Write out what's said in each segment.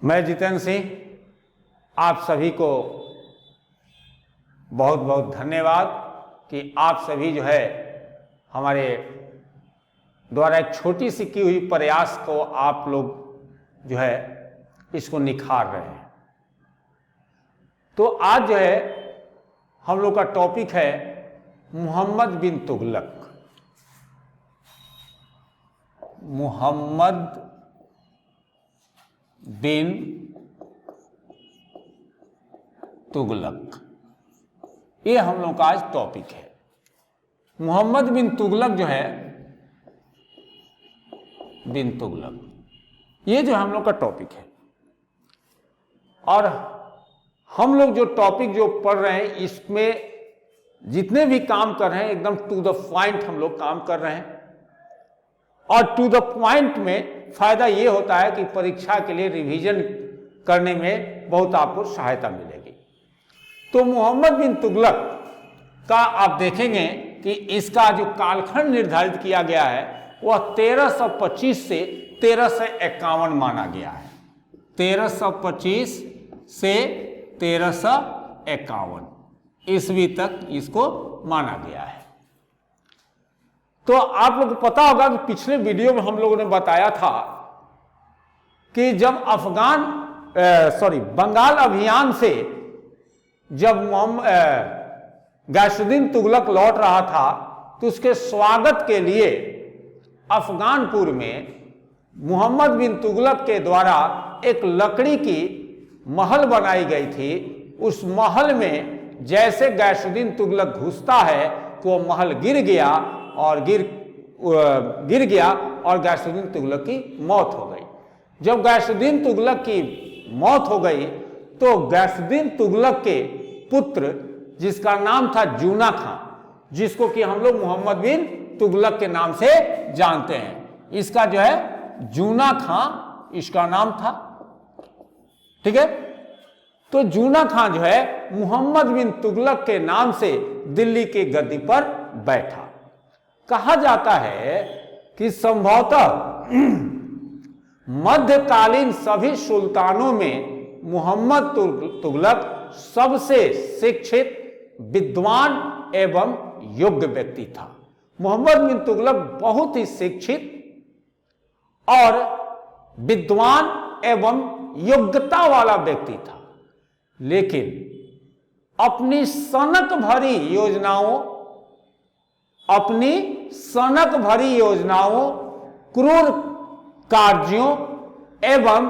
मैं जितेंद्र सिंह, आप सभी को बहुत बहुत धन्यवाद कि आप सभी जो है हमारे द्वारा एक छोटी सी की हुई प्रयास को आप लोग जो है इसको निखार रहे हैं। तो आज जो है हम लोग का टॉपिक है मोहम्मद बिन तुगलक। मोहम्मद बिन तुगलक, ये हम लोग का आज टॉपिक है। मोहम्मद बिन तुगलक जो है, बिन तुगलक, ये जो हम लोग का टॉपिक है। और हम लोग जो टॉपिक जो पढ़ रहे हैं, इसमें जितने भी काम कर रहे हैं एकदम टू द पॉइंट हम लोग काम कर रहे हैं। और टू द पॉइंट में फायदा ये होता है कि परीक्षा के लिए रिवीजन करने में बहुत आपको सहायता मिलेगी। तो मोहम्मद बिन तुगलक का आप देखेंगे कि इसका जो कालखंड निर्धारित किया गया है वह 1325 से 1351 माना गया है। 1325 से 1351 ईस्वी तक इसको माना गया है। तो आप लोग को पता होगा कि पिछले वीडियो में हम लोगों ने बताया था कि जब बंगाल अभियान से जब गैसुद्दीन तुगलक लौट रहा था तो उसके स्वागत के लिए अफगानपुर में मोहम्मद बिन तुगलक के द्वारा एक लकड़ी की महल बनाई गई थी। उस महल में जैसे गैसुद्दीन तुगलक घुसता है तो महल गिर गया और गैसुद्दीन तुगलक की मौत हो गई। जब गैसुद्दीन तुगलक की मौत हो गई तो गैसुद्दीन तुगलक के पुत्र, जिसका नाम था जूना खां, जिसको कि हम लोग मोहम्मद बिन तुगलक के नाम से जानते हैं, इसका जो है जूना खां इसका नाम था। ठीक है। तो जूना खां जो है मोहम्मद बिन तुगलक के नाम से दिल्ली की गद्दी पर बैठा। कहा जाता है कि संभवतः मध्यकालीन सभी सुल्तानों में मोहम्मद तुगलक सबसे शिक्षित, विद्वान एवं योग्य व्यक्ति था। मोहम्मद बिन तुगलक बहुत ही शिक्षित और विद्वान एवं योग्यता वाला व्यक्ति था, लेकिन अपनी सनक भरी योजनाओं, क्रूर कार्यों एवं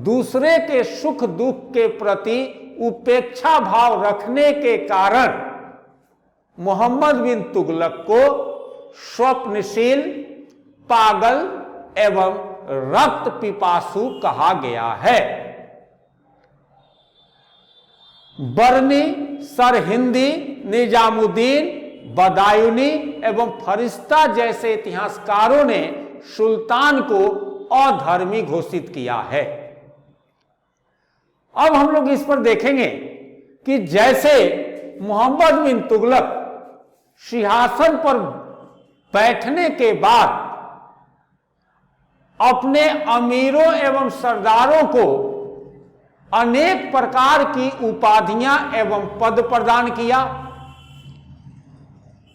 दूसरे के सुख दुख के प्रति उपेक्षा भाव रखने के कारण मोहम्मद बिन तुगलक को स्वप्नशील, पागल एवं रक्त पिपासु कहा गया है। बरनी, सरहिंदी, निजामुद्दीन, बदायूनी एवं फरिश्ता जैसे इतिहासकारों ने सुल्तान को अधर्मी घोषित किया है। अब हम लोग इस पर देखेंगे कि जैसे मोहम्मद बिन तुगलक सिंहासन पर बैठने के बाद अपने अमीरों एवं सरदारों को अनेक प्रकार की उपाधियां एवं पद प्रदान किया।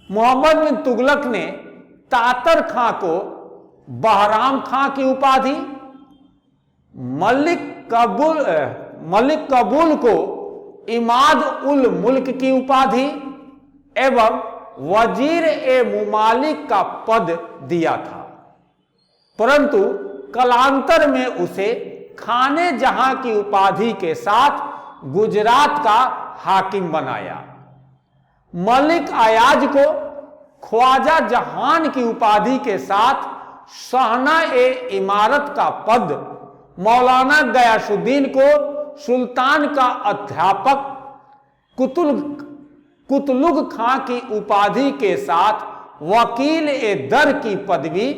मोहम्मद बिन तुगलक ने तातर खां को बहराम खां की उपाधि, मलिक कबूल को इमाद उल मुल्क की उपाधि एवं वजीर ए मुमालिक का पद दिया था, परंतु कालांतर में उसे खाने जहां की उपाधि के साथ गुजरात का हाकिम बनाया। मलिक अयाज को ख्वाजा जहान की उपाधि के साथ सहना ए इमारत का पद, मौलाना गयासुद्दीन को सुल्तान का अध्यापक, कुतलुग खां की उपाधि के साथ वकील ए दर की पदवी,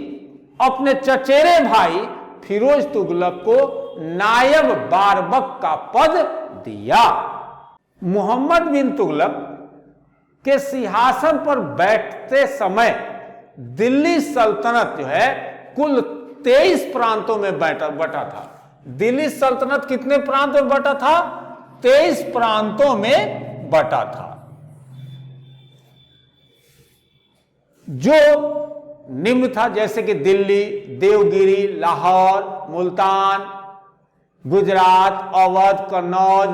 अपने चचेरे भाई फिरोज तुगलक को नायब बारबक का पद दिया। मोहम्मद बिन तुगलक के सिंहासन पर बैठते समय दिल्ली सल्तनत जो है कुल 23 प्रांतों में बटा था। दिल्ली सल्तनत कितने प्रांत में बटा था? 23 प्रांतों में बटा था। जो निम्न था, जैसे कि दिल्ली, देवगिरी, लाहौर, मुल्तान, गुजरात, अवध, कन्नौज,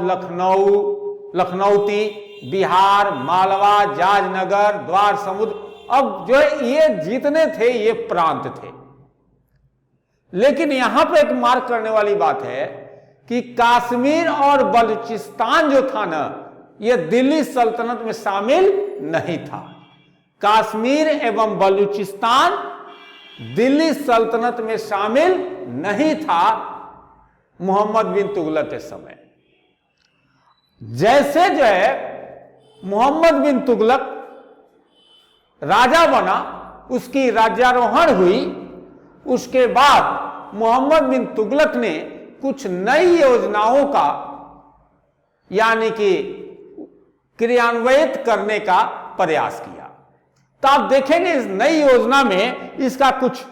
लखनऊती, बिहार, मालवा, जाजनगर, द्वार समुद्र। अब जो है ये जितने थे ये प्रांत थे। लेकिन यहां पर एक मार्क करने वाली बात है कि कश्मीर और बलूचिस्तान जो था ना, ये दिल्ली सल्तनत में शामिल नहीं था। कश्मीर एवं बलूचिस्तान दिल्ली सल्तनत में शामिल नहीं था मोहम्मद बिन तुगलक के समय। जैसे जो है मोहम्मद बिन तुगलक राजा बना, उसकी राज्यारोहण हुई, उसके बाद मोहम्मद बिन तुगलक ने कुछ नई योजनाओं का यानी कि क्रियान्वित करने का प्रयास किया। तो आप देखेंगे इस नई योजना में इसका कुछ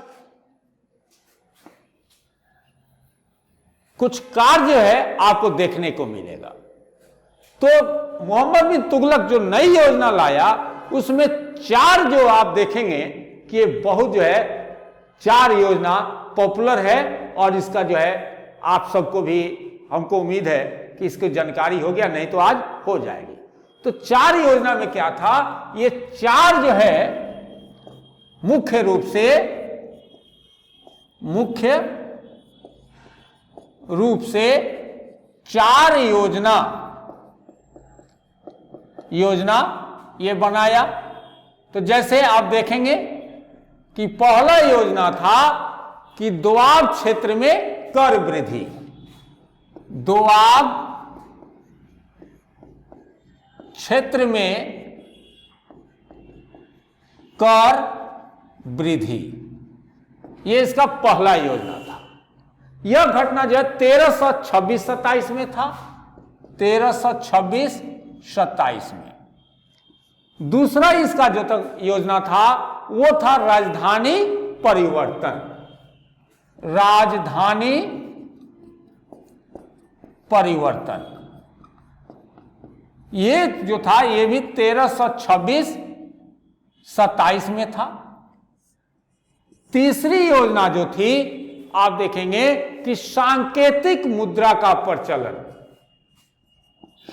कार्य है आपको देखने को मिलेगा। तो मोहम्मद बिन तुगलक जो नई योजना लाया उसमें 4 जो आप देखेंगे कि ये बहुत जो है 4 योजना पॉपुलर है और इसका जो है आप सबको भी हमको उम्मीद है कि इसकी जानकारी हो गया, नहीं तो आज हो जाएगी। तो 4 योजना में क्या था? ये 4 जो है मुख्य रूप से 4 योजना ये बनाया। तो जैसे आप देखेंगे कि पहला योजना था कि दोआब क्षेत्र में कर वृद्धि। दोआब क्षेत्र में कर वृद्धि, यह इसका पहला योजना था। यह घटना जो है 1326-27 में था। 1326-27 में। दूसरा इसका जो तक योजना था वो था राजधानी परिवर्तन। राजधानी परिवर्तन ये जो था ये भी 1326-27 में था। तीसरी योजना जो थी आप देखेंगे कि सांकेतिक मुद्रा का प्रचलन।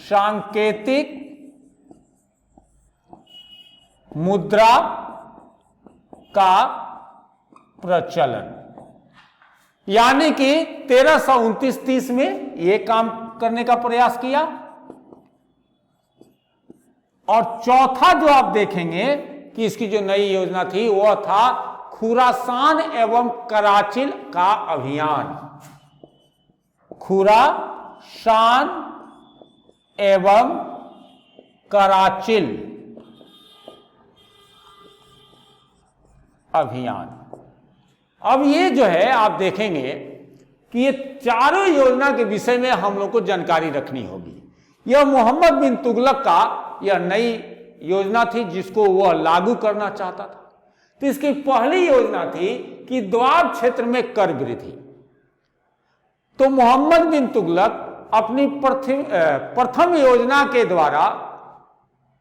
सांकेतिक मुद्रा का प्रचलन यानी कि 1329-30 में यह काम करने का प्रयास किया। और चौथा जो आप देखेंगे कि इसकी जो नई योजना थी वह था खुरासान एवं कराचिल का अभियान। खुरासान एवं कराचिल अभियान। अब ये जो है आप देखेंगे कि ये चारों योजना के विषय में हम लोग को जानकारी रखनी होगी। यह मोहम्मद बिन तुगलक का यह नई योजना थी जिसको वह लागू करना चाहता था। तो इसकी पहली योजना थी कि दोआब क्षेत्र में कर वृद्धि। तो मोहम्मद बिन तुगलक अपनी प्रथम योजना के द्वारा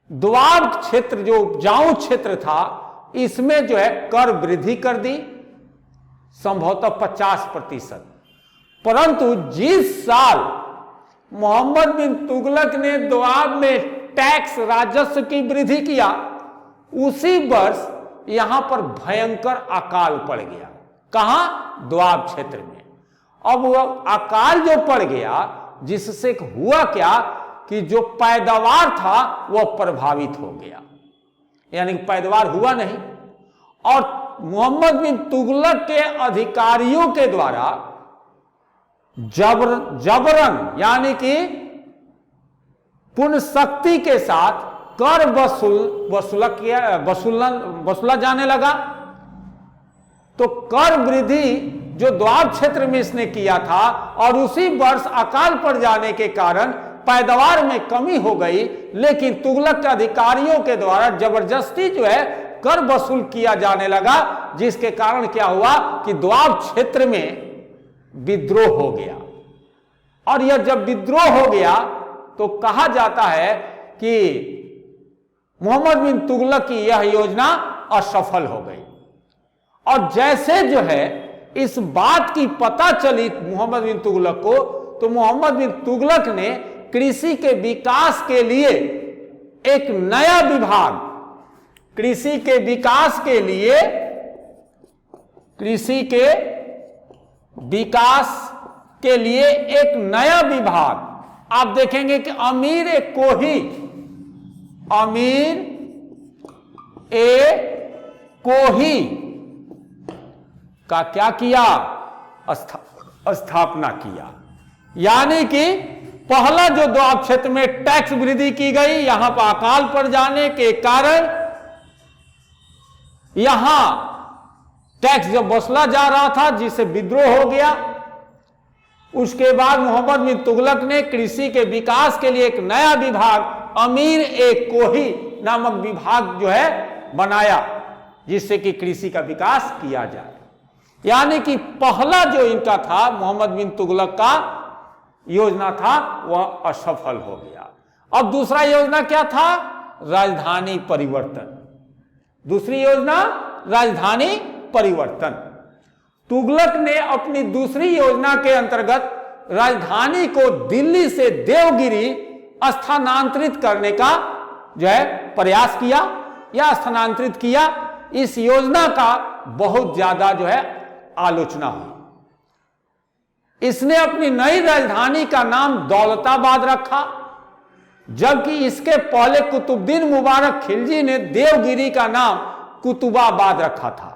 दोआब क्षेत्र जो उपजाऊ क्षेत्र था इसमें जो है कर वृद्धि कर दी संभवतः 50%। परंतु जिस साल मोहम्मद बिन तुगलक ने दोआब में टैक्स राजस्व की वृद्धि किया उसी वर्ष यहां पर भयंकर अकाल पड़ गया। कहां? दोआब क्षेत्र में। अब वह अकाल जो पड़ गया जिससे हुआ क्या कि जो पैदावार था वह प्रभावित हो गया, यानी कि पैदावार हुआ नहीं। और मोहम्मद बिन तुगलक के अधिकारियों के द्वारा जबरन यानी कि पूर्ण शक्ति के साथ कर वसूला जाने लगा। तो कर वृद्धि जो दोआब क्षेत्र में इसने किया था और उसी वर्ष अकाल पड़ जाने के कारण पैदावार में कमी हो गई, लेकिन तुगलक के अधिकारियों के द्वारा जबरदस्ती जो है कर वसूल किया जाने लगा, जिसके कारण क्या हुआ कि दोआब क्षेत्र में विद्रोह हो गया। और यह जब विद्रोह हो गया तो कहा जाता है कि मोहम्मद बिन तुगलक की यह योजना असफल हो गई। और जैसे जो है इस बात की पता चली मोहम्मद बिन तुगलक को, तो मोहम्मद बिन तुगलक ने कृषि के विकास के लिए एक नया विभाग, कृषि के विकास के लिए, कृषि के विकास के लिए एक नया विभाग, आप देखेंगे कि अमीर ए कोही, अमीर ए कोही का क्या किया, स्थापना किया। यानी कि पहला जो द्वाब क्षेत्र में टैक्स वृद्धि की गई, यहां पर अकाल पड़ जाने के कारण यहां टैक्स जब वसूला जा रहा था जिससे विद्रोह हो गया, उसके बाद मोहम्मद बिन तुगलक ने कृषि के विकास के लिए एक नया विभाग अमीर ए कोही नामक विभाग जो है बनाया, जिससे कि कृषि का विकास किया जाए। यानी कि पहला जो इनका था मोहम्मद बिन तुगलक का योजना था वह असफल हो गया। अब दूसरा योजना क्या था, राजधानी परिवर्तन। दूसरी योजना राजधानी परिवर्तन। तुगलक ने अपनी दूसरी योजना के अंतर्गत राजधानी को दिल्ली से देवगिरी स्थानांतरित करने का जो है प्रयास किया या स्थानांतरित किया। इस योजना का बहुत ज्यादा जो है आलोचना हुई। इसने अपनी नई राजधानी का नाम दौलताबाद रखा, जबकि इसके पहले कुतुबुद्दीन मुबारक खिलजी ने देवगिरी का नाम कुतुबाबाद रखा था।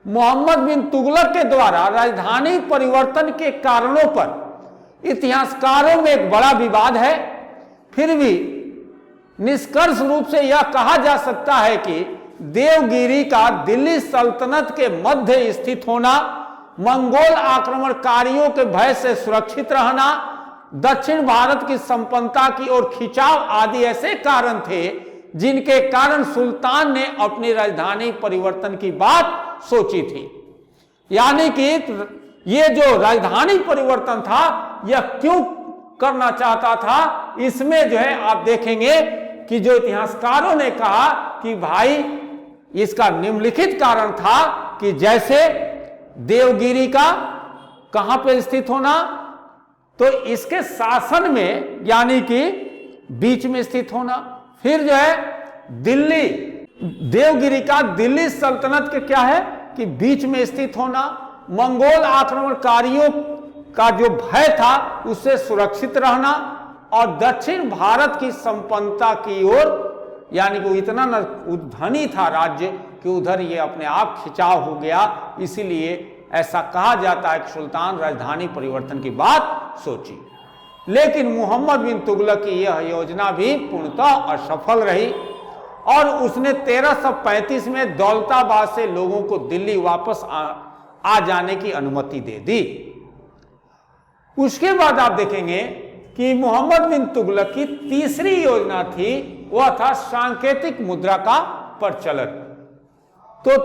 मोहम्मद बिन तुगलक के द्वारा राजधानी परिवर्तन के कारणों पर इतिहासकारों में एक बड़ा विवाद है। फिर भी निष्कर्ष रूप से यह कहा जा सकता है कि देवगिरी का दिल्ली सल्तनत के मध्य स्थित होना, मंगोल आक्रमणकारियों के भय से सुरक्षित रहना, दक्षिण भारत की संपन्नता की ओर खिंचाव आदि ऐसे कारण थे जिनके कारण सुल्तान ने अपनी राजधानी परिवर्तन की बात सोची थी। यानी कि ये जो राजधानी परिवर्तन था यह क्यों करना चाहता था, इसमें जो है आप देखेंगे कि जो इतिहासकारों ने कहा कि भाई इसका निम्नलिखित कारण था कि जैसे देवगिरी का कहां पर स्थित होना, तो इसके शासन में यानी कि बीच में स्थित होना, फिर जो है दिल्ली, देवगिरी का दिल्ली सल्तनत के क्या है कि बीच में स्थित होना, मंगोल आक्रमणकारियों का जो भय था उससे सुरक्षित रहना, और दक्षिण भारत की संपन्नता की ओर, यानी कि इतना धनी था राज्य कि उधर ये अपने आप खिंचाव हो गया। इसीलिए ऐसा कहा जाता है कि सुल्तान राजधानी परिवर्तन की बात सोची। लेकिन मोहम्मद बिन तुगलक की यह योजना भी पूर्णतः असफल रही और उसने 1335 में दौलताबाद से लोगों को दिल्ली वापस आ जाने की अनुमति दे दी। उसके बाद आप देखेंगे कि मोहम्मद बिन तुगलक की तीसरी योजना थी, वह था सांकेतिक मुद्रा का प्रचलन। तो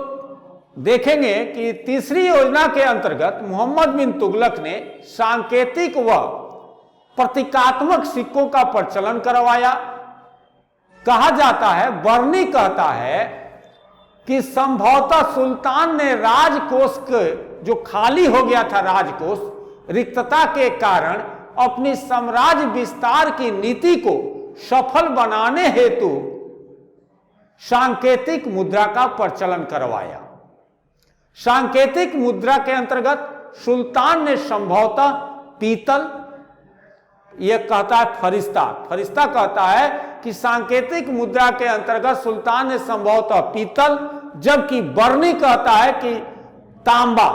देखेंगे कि तीसरी योजना के अंतर्गत मोहम्मद बिन तुगलक ने सांकेतिक व प्रतीकात्मक सिक्कों का प्रचलन करवाया। कहा जाता है, बर्नी कहता है कि संभवतः सुल्तान ने राजकोष के जो खाली हो गया था, राजकोष रिक्तता के कारण अपनी साम्राज्य विस्तार की नीति को सफल बनाने हेतु सांकेतिक मुद्रा का प्रचलन करवाया। सांकेतिक मुद्रा के अंतर्गत सुल्तान ने संभवतः पीतल, यह कहता है फरिश्ता कहता है कि सांकेतिक मुद्रा के अंतर्गत सुल्तान ने संभवतः पीतल, जबकि बर्नी कहता है कि तांबा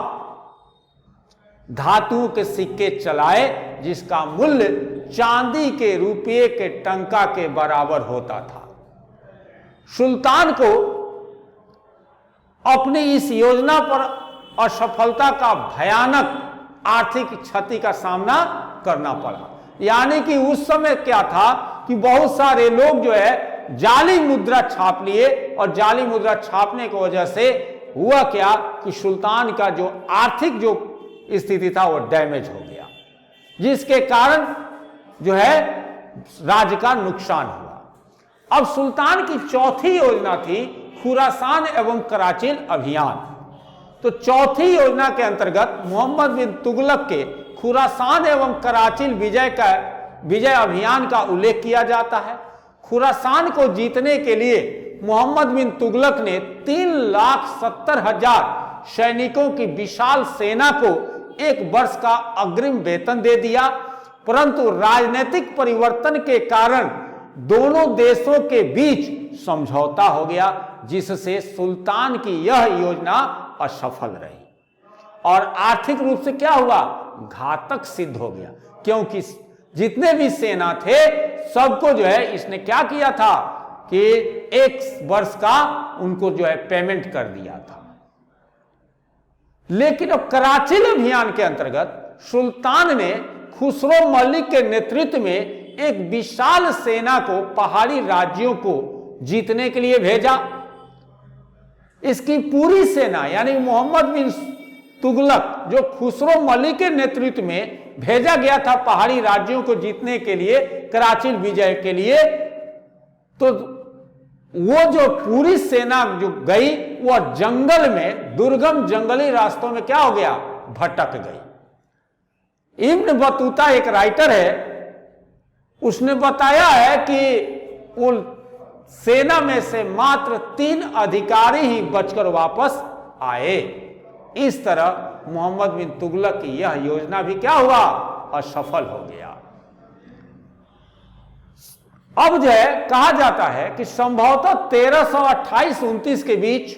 धातुओं के सिक्के चलाए जिसका मूल्य चांदी के रुपये के टंका के बराबर होता था। सुल्तान को अपनी इस योजना पर असफलता का भयानक आर्थिक क्षति का सामना करना पड़ा। यानी कि उस समय क्या था कि बहुत सारे लोग जो है जाली मुद्रा छाप लिए और जाली मुद्रा छापने की वजह से हुआ क्या कि सुल्तान का जो आर्थिक जो स्थिति था वो डैमेज हो गया। जिसके कारण जो है राज्य का नुकसान हुआ। अब सुल्तान की चौथी योजना थी खुरासान एवं कराचिल अभियान। तो चौथी योजना के अंतर्गत मोहम्मद बिन तुगलक के खुरासान एवं कराचिल विजय अभियान का उल्लेख किया जाता है। खुरासान को जीतने के लिए मोहम्मद बिन तुगलक ने 3,70,000 सैनिकों की विशाल सेना को 1 वर्ष का अग्रिम वेतन दे दिया, परंतु राजनीतिक परिवर्तन के कारण दोनों देशों के बीच समझौता हो गया, जिससे सुल्तान की यह योजना असफल रही और आर्थिक रूप से क्या हुआ, घातक सिद्ध हो गया, क्योंकि जितने भी सेना थे सबको जो है इसने क्या किया था कि 1 वर्ष का उनको जो है पेमेंट कर दिया था। लेकिन अब कराचिल अभियान के अंतर्गत सुल्तान ने खुसरो मलिक के नेतृत्व में एक विशाल सेना को पहाड़ी राज्यों को जीतने के लिए भेजा। इसकी पूरी सेना यानी मोहम्मद बिन तुगलक जो खुसरो मलिक के नेतृत्व में भेजा गया था पहाड़ी राज्यों को जीतने के लिए, कराचिल विजय के लिए, तो वो जो पूरी सेना जो गई वह जंगल में, दुर्गम जंगली रास्तों में क्या हो गया, भटक गई। इब्न बतूता एक राइटर है, उसने बताया है कि वो सेना में से मात्र 3 अधिकारी ही बचकर वापस आए। इस तरह मोहम्मद बिन तुगलक की यह योजना भी क्या हुआ, असफल हो गया। अब जो है कहा जाता है कि संभवतः 1328-29 के बीच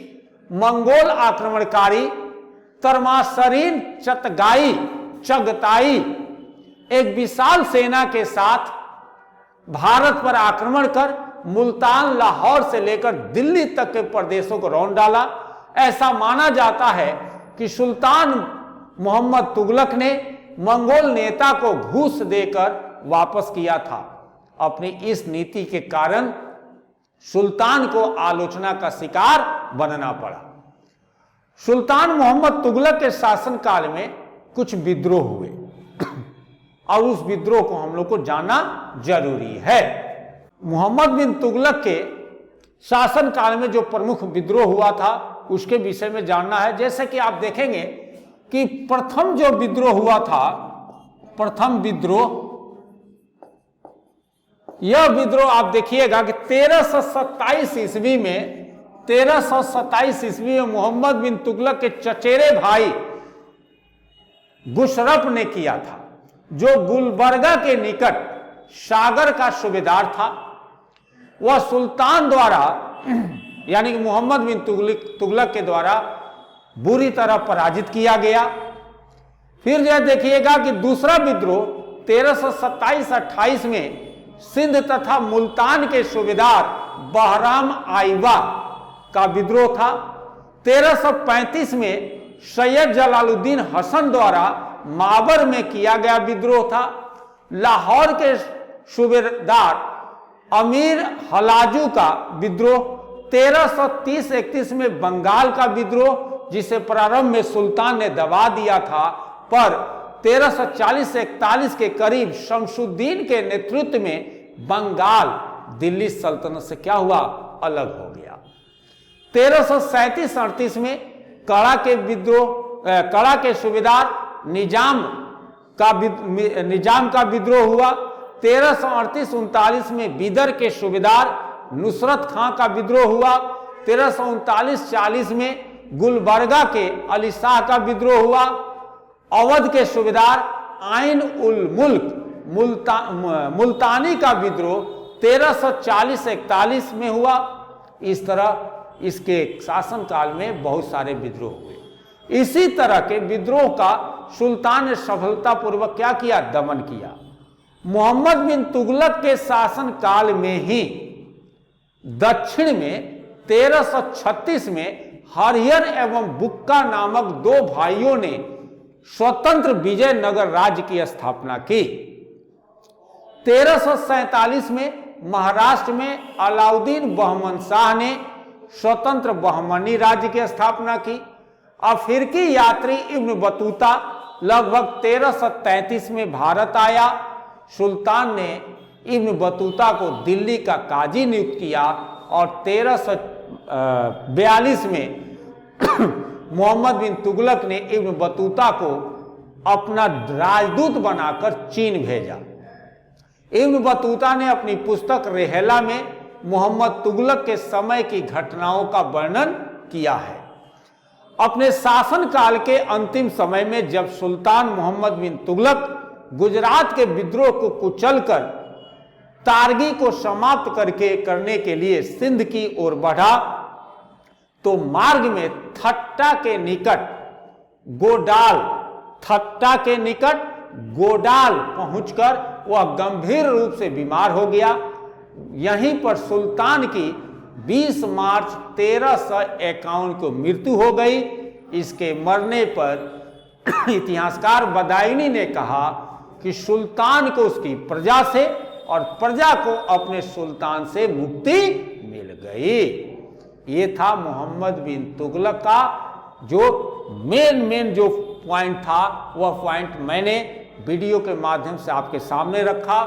मंगोल आक्रमणकारी तरमासरीन चगताई एक विशाल सेना के साथ भारत पर आक्रमण कर मुल्तान, लाहौर से लेकर दिल्ली तक के प्रदेशों को रौंद डाला। ऐसा माना जाता है कि सुल्तान मोहम्मद तुगलक ने मंगोल नेता को घूस देकर वापस किया था। अपनी इस नीति के कारण सुल्तान को आलोचना का शिकार बनना पड़ा। सुल्तान मोहम्मद तुगलक के शासनकाल में कुछ विद्रोह हुए और उस विद्रोह को हम लोग को जानना जरूरी है। मोहम्मद बिन तुगलक के शासनकाल में जो प्रमुख विद्रोह हुआ था उसके विषय में जानना है। जैसे कि आप देखेंगे कि प्रथम जो विद्रोह हुआ था, प्रथम विद्रोह, यह विद्रोह आप देखिएगा कि 1327 ईस्वी में मोहम्मद बिन तुगलक के चचेरे भाई गुशरफ ने किया था, जो गुलबर्गा के निकट सागर का सूबेदार था। वह सुल्तान द्वारा यानी कि मोहम्मद बिन तुगलक के द्वारा बुरी तरह पराजित किया गया। फिर जो देखिएगा कि दूसरा विद्रोह 1327-28 में सिंध तथा मुल्तान के सूबेदार बहराम आइवा का विद्रोह था। 1335 में सैयद जलालुद्दीन हसन द्वारा माबर में किया गया विद्रोह था। लाहौर के सूबेदार अमीर हलाजू का विद्रोह। 1330-31 में बंगाल का विद्रोह, जिसे प्रारंभ में सुल्तान ने दबा दिया था, पर 1340-41 के करीब शमसुद्दीन के नेतृत्व में बंगाल दिल्ली सल्तनत से क्या हुआ, अलग हो गया। 1337-38 में कड़ा के सूबेदार निजाम का विद्रोह हुआ। 1338-39 में बिदर के सूबेदार नुसरत खां का विद्रोह हुआ। 1339-40 में गुलबर्गा के अली शाह का विद्रोह हुआ। अवध के सूबेदार आइन उल मुल्क मुल्तानी का विद्रोह 1340-41 में हुआ। इस तरह इसके शासनकाल में बहुत सारे विद्रोह हुए। इसी तरह के विद्रोह का सुल्तान ने सफलतापूर्वक क्या किया, दमन किया। मोहम्मद बिन तुगलक के शासनकाल में ही दक्षिण में 1336 में हरिहर एवं बुक्का नामक 2 भाइयों ने स्वतंत्र विजयनगर राज्य की स्थापना की। 1347 में महाराष्ट्र में अलाउद्दीन बहमन शाह ने स्वतंत्र बहमनी राज्य की स्थापना की। अफ्रीकी यात्री इब्न बतूता लगभग 1333 में भारत आया। सुल्तान ने इब्न बतूता को दिल्ली का काजी नियुक्त किया और 1342 में मोहम्मद बिन तुगलक ने इब्न बतूता को अपना राजदूत बनाकर चीन भेजा। इब्न बतूता ने अपनी पुस्तक रिहला में मोहम्मद तुगलक के समय की घटनाओं का वर्णन किया है। अपने शासनकाल के अंतिम समय में जब सुल्तान मोहम्मद बिन तुगलक गुजरात के विद्रोह को कुचलकर तारगी को समाप्त करने के लिए सिंध की ओर बढ़ा, तो मार्ग में थट्टा के निकट गोडाल पहुंचकर वह गंभीर रूप से बीमार हो गया। यहीं पर सुल्तान की 20 मार्च 1351 को मृत्यु हो गई। इसके मरने पर इतिहासकार बदायूनी ने कहा कि सुल्तान को उसकी प्रजा से और प्रजा को अपने सुल्तान से मुक्ति मिल गई। ये था मोहम्मद बिन तुगलक का जो मेन जो पॉइंट था, वह पॉइंट मैंने वीडियो के माध्यम से आपके सामने रखा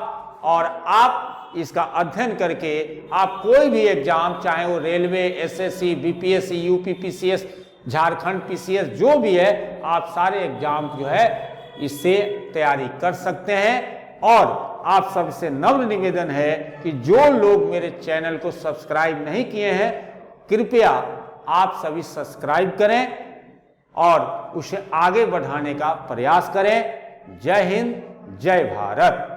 और आप इसका अध्ययन करके आप कोई भी एग्जाम, चाहे वो railway, SSC, BPSC, UPPCS, Jharkhand PCS, जो भी है, आप सारे एग्जाम जो है इससे तैयारी कर सकते हैं। और आप सबसे नम्र निवेदन है कि जो लोग मेरे चैनल को सब्सक्राइब नहीं किए हैं, कृपया आप सभी सब्सक्राइब करें और उसे आगे बढ़ाने का प्रयास करें। जय हिंद, जय भारत।